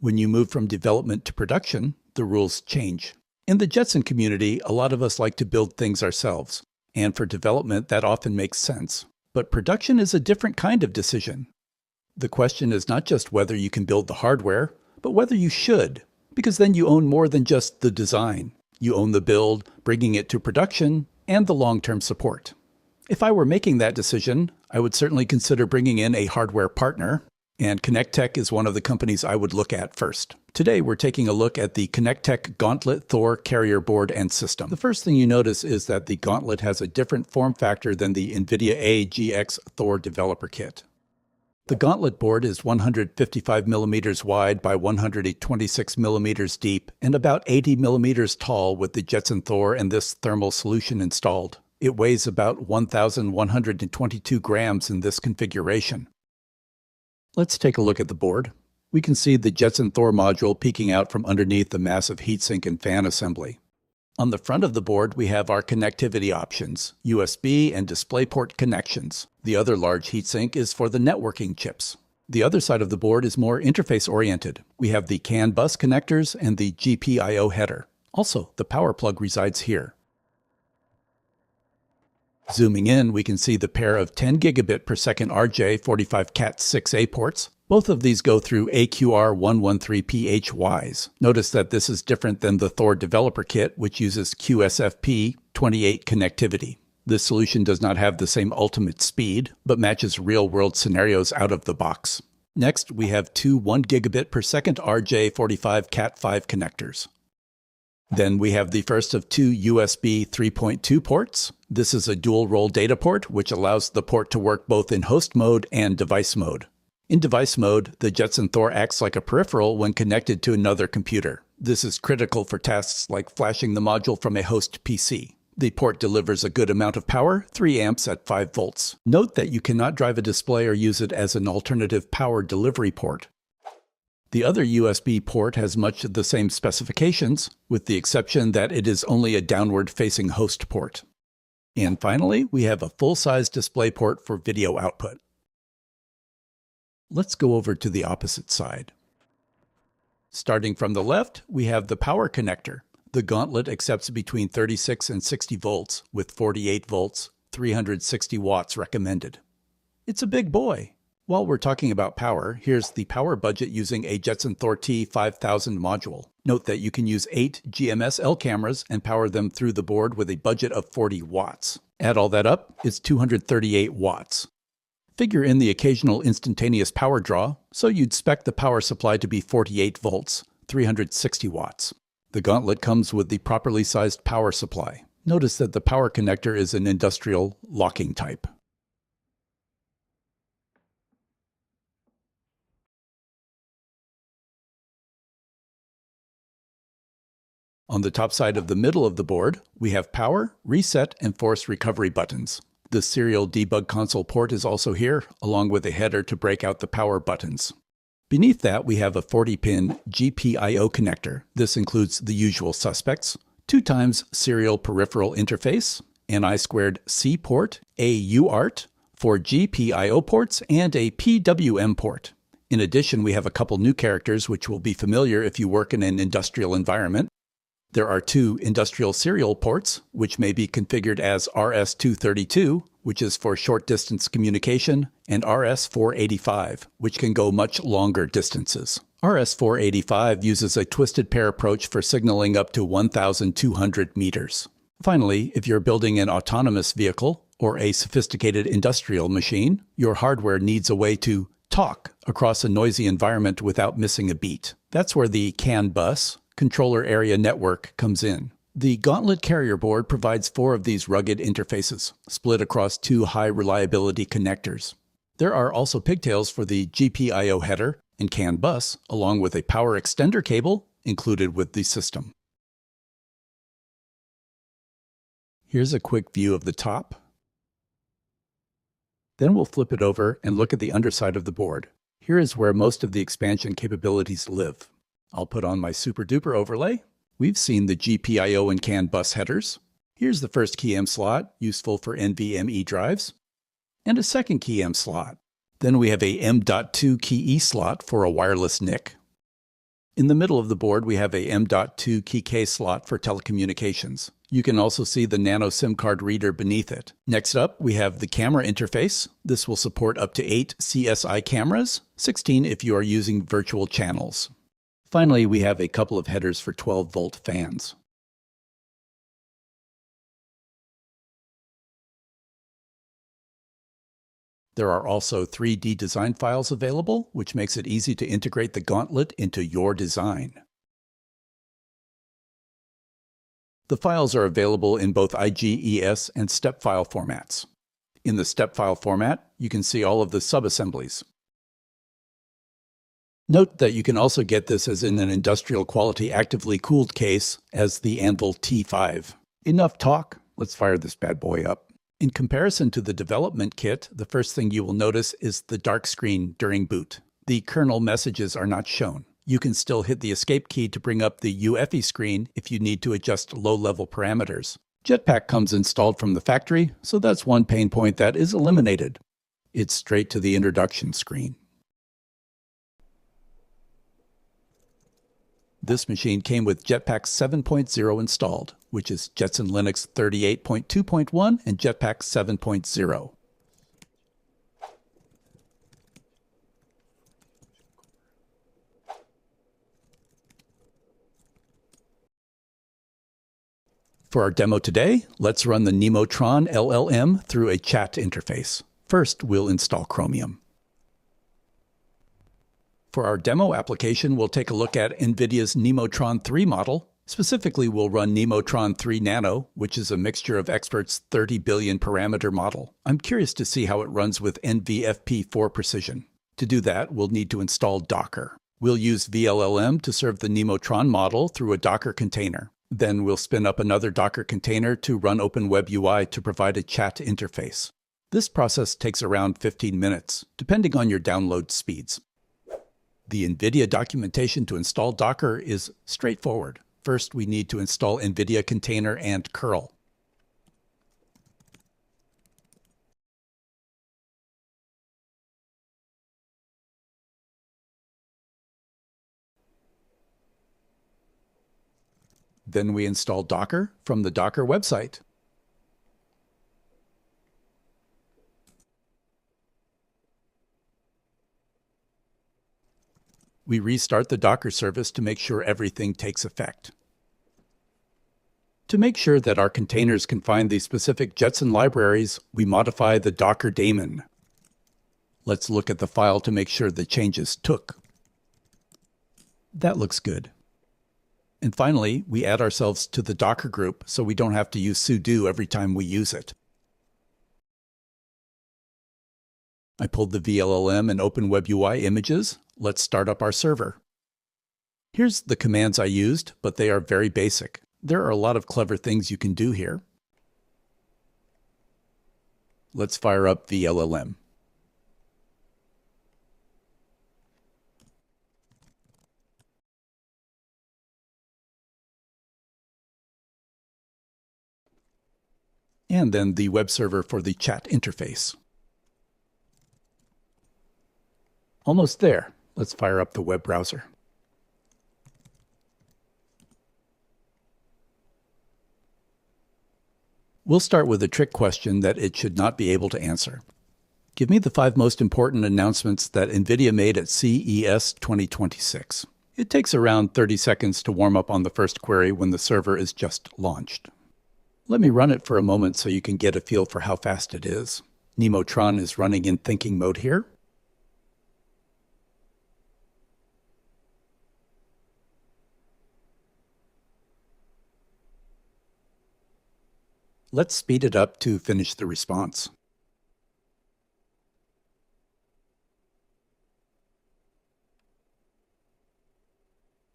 When you move from development to production, the rules change. In the Jetson community, a lot of us like to build things ourselves, and for development that often makes sense. But production is a different kind of decision. The question is not just whether you can build the hardware, but whether you should, because then you own more than just the design. You own the build, bringing it to production, and the long-term support. If I were making that decision, I would certainly consider bringing in a hardware partner, and Connect Tech is one of the companies I would look at first. Today, we're taking a look at the Connect Tech Gauntlet Thor carrier board and system. The first thing you notice is that the Gauntlet has a different form factor than the NVIDIA GX Thor developer kit. The Gauntlet board is 155 millimeters wide by 126 millimeters deep and about 80 millimeters tall with the Jetson Thor and this thermal solution installed. It weighs about 1,122 grams in this configuration. Let's take a look at the board. We can see the Jetson Thor module peeking out from underneath the massive heatsink and fan assembly. On the front of the board, we have our connectivity options, USB and DisplayPort connections. The other large heatsink is for the networking chips. The other side of the board is more interface-oriented. We have the CAN bus connectors and the GPIO header. Also, the power plug resides here. Zooming in, we can see the pair of 10 gigabit per second RJ45 Cat6A ports. Both of these go through AQR113PHYs. Notice that this is different than the Thor developer kit, which uses QSFP28 connectivity. This solution does not have the same ultimate speed, but matches real-world scenarios out of the box. Next, we have two 1 gigabit per second RJ45 Cat5 connectors. Then we have the first of two USB 3.2 ports. This is a dual-role data port, which allows the port to work both in host mode and device mode. In device mode, the Jetson Thor acts like a peripheral when connected to another computer. This is critical for tasks like flashing the module from a host PC. The port delivers a good amount of power, 3 amps at 5 volts. Note that you cannot drive a display or use it as an alternative power delivery port. The other USB port has much the same specifications, with the exception that it is only a downward-facing host port. And finally, we have a full-size display port for video output. Let's go over to the opposite side. Starting from the left, we have the power connector. The Gauntlet accepts between 36 and 60 volts, with 48 volts, 360 watts recommended. It's a big boy. While we're talking about power, here's the power budget using a Jetson Thor T5000 module. Note that you can use 8 GMS-L cameras and power them through the board with a budget of 40 watts. Add all that up, it's 238 watts. Figure in the occasional instantaneous power draw, so you'd expect the power supply to be 48 volts, 360 watts. The Gauntlet comes with the properly sized power supply. Notice that the power connector is an industrial locking type. On the top side of the middle of the board, we have power, reset, and force recovery buttons. The serial debug console port is also here, along with a header to break out the power buttons. Beneath that, we have a 40-pin GPIO connector. This includes the usual suspects: 2x serial peripheral interface, an I2C port, a UART, 4 GPIO ports, and a PWM port. In addition, we have a couple new characters which will be familiar if you work in an industrial environment. There are 2 industrial serial ports, which may be configured as RS-232, which is for short-distance communication, and RS-485, which can go much longer distances. RS-485 uses a twisted pair approach for signaling up to 1,200 meters. Finally, if you're building an autonomous vehicle or a sophisticated industrial machine, your hardware needs a way to talk across a noisy environment without missing a beat. That's where the CAN bus, Controller Area Network, comes in. The Gauntlet carrier board provides 4 of these rugged interfaces, split across 2 high-reliability connectors. There are also pigtails for the GPIO header and CAN bus, along with a power extender cable included with the system. Here's a quick view of the top. Then we'll flip it over and look at the underside of the board. Here is where most of the expansion capabilities live. I'll put on my super-duper overlay. We've seen the GPIO and CAN bus headers. Here's the first keyM slot, useful for NVMe drives, and a second keyM slot. Then we have a M.2 key E slot for a wireless NIC. In the middle of the board, we have a M.2 key case slot for telecommunications. You can also see the nano SIM card reader beneath it. Next up, we have the camera interface. This will support up to 8 CSI cameras, 16 if you are using virtual channels. Finally, we have a couple of headers for 12-volt fans. There are also 3D design files available, which makes it easy to integrate the Gauntlet into your design. The files are available in both IGES and step file formats. In the step file format, you can see all of the subassemblies. Note that you can also get this as in an industrial quality actively cooled case as the Anvil T5. Enough talk, let's fire this bad boy up. In comparison to the development kit, the first thing you will notice is the dark screen during boot. The kernel messages are not shown. You can still hit the escape key to bring up the UEFI screen if you need to adjust low-level parameters. Jetpack comes installed from the factory, so that's one pain point that is eliminated. It's straight to the introduction screen. This machine came with Jetpack 7.0 installed, which is Jetson Linux 38.2.1 and Jetpack 7.0. For our demo today, let's run the Nemotron LLM through a chat interface. First, we'll install Chromium. For our demo application, we'll take a look at NVIDIA's Nemotron 3 model. Specifically, we'll run Nemotron 3 Nano, which is a mixture of experts' 30 billion parameter model. I'm curious to see how it runs with NVFP4 precision. To do that, we'll need to install Docker. We'll use vLLM to serve the Nemotron model through a Docker container. Then we'll spin up another Docker container to run OpenWebUI to provide a chat interface. This process takes around 15 minutes, depending on your download speeds. The NVIDIA documentation to install Docker is straightforward. First, we need to install NVIDIA container and curl. Then we install Docker from the Docker website. We restart the Docker service to make sure everything takes effect. To make sure that our containers can find the specific Jetson libraries, we modify the Docker daemon. Let's look at the file to make sure the changes took. That looks good. And finally, we add ourselves to the Docker group so we don't have to use sudo every time we use it. I pulled the vLLM and OpenWebUI images. Let's start up our server. Here's the commands I used, but they are very basic. There are a lot of clever things you can do here. Let's fire up vLLM. And then the web server for the chat interface. Almost there. Let's fire up the web browser. We'll start with a trick question that it should not be able to answer. Give me the 5 most important announcements that NVIDIA made at CES 2026. It takes around 30 seconds to warm up on the first query when the server is just launched. Let me run it for a moment so you can get a feel for how fast it is. Nemotron is running in thinking mode here. Let's speed it up to finish the response.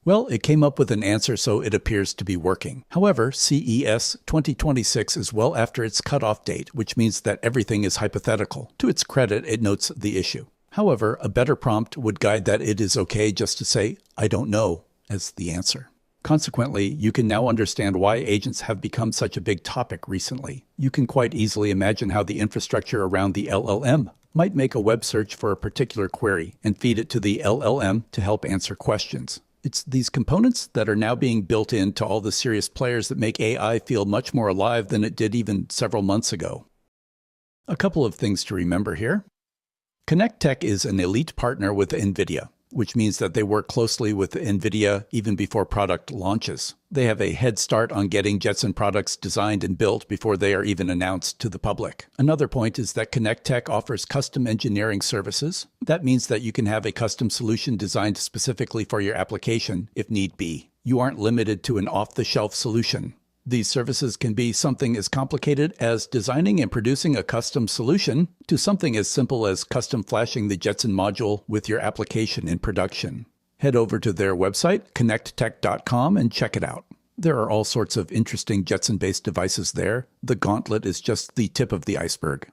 Well, it came up with an answer, so it appears to be working. However, CES 2026 is well after its cutoff date, which means that everything is hypothetical. To its credit, it notes the issue. However, a better prompt would guide that it is okay just to say, "I don't know," as the answer. Consequently, you can now understand why agents have become such a big topic recently. You can quite easily imagine how the infrastructure around the LLM might make a web search for a particular query and feed it to the LLM to help answer questions. It's these components that are now being built into all the serious players that make AI feel much more alive than it did even several months ago. A couple of things to remember here. Connect Tech is an elite partner with NVIDIA, which means that they work closely with NVIDIA even before product launches. They have a head start on getting Jetson products designed and built before they are even announced to the public. Another point is that Connect Tech offers custom engineering services. That means that you can have a custom solution designed specifically for your application if need be. You aren't limited to an off-the-shelf solution. These services can be something as complicated as designing and producing a custom solution to something as simple as custom flashing the Jetson module with your application in production. Head over to their website, connecttech.com, and check it out. There are all sorts of interesting Jetson-based devices there. The Gauntlet is just the tip of the iceberg.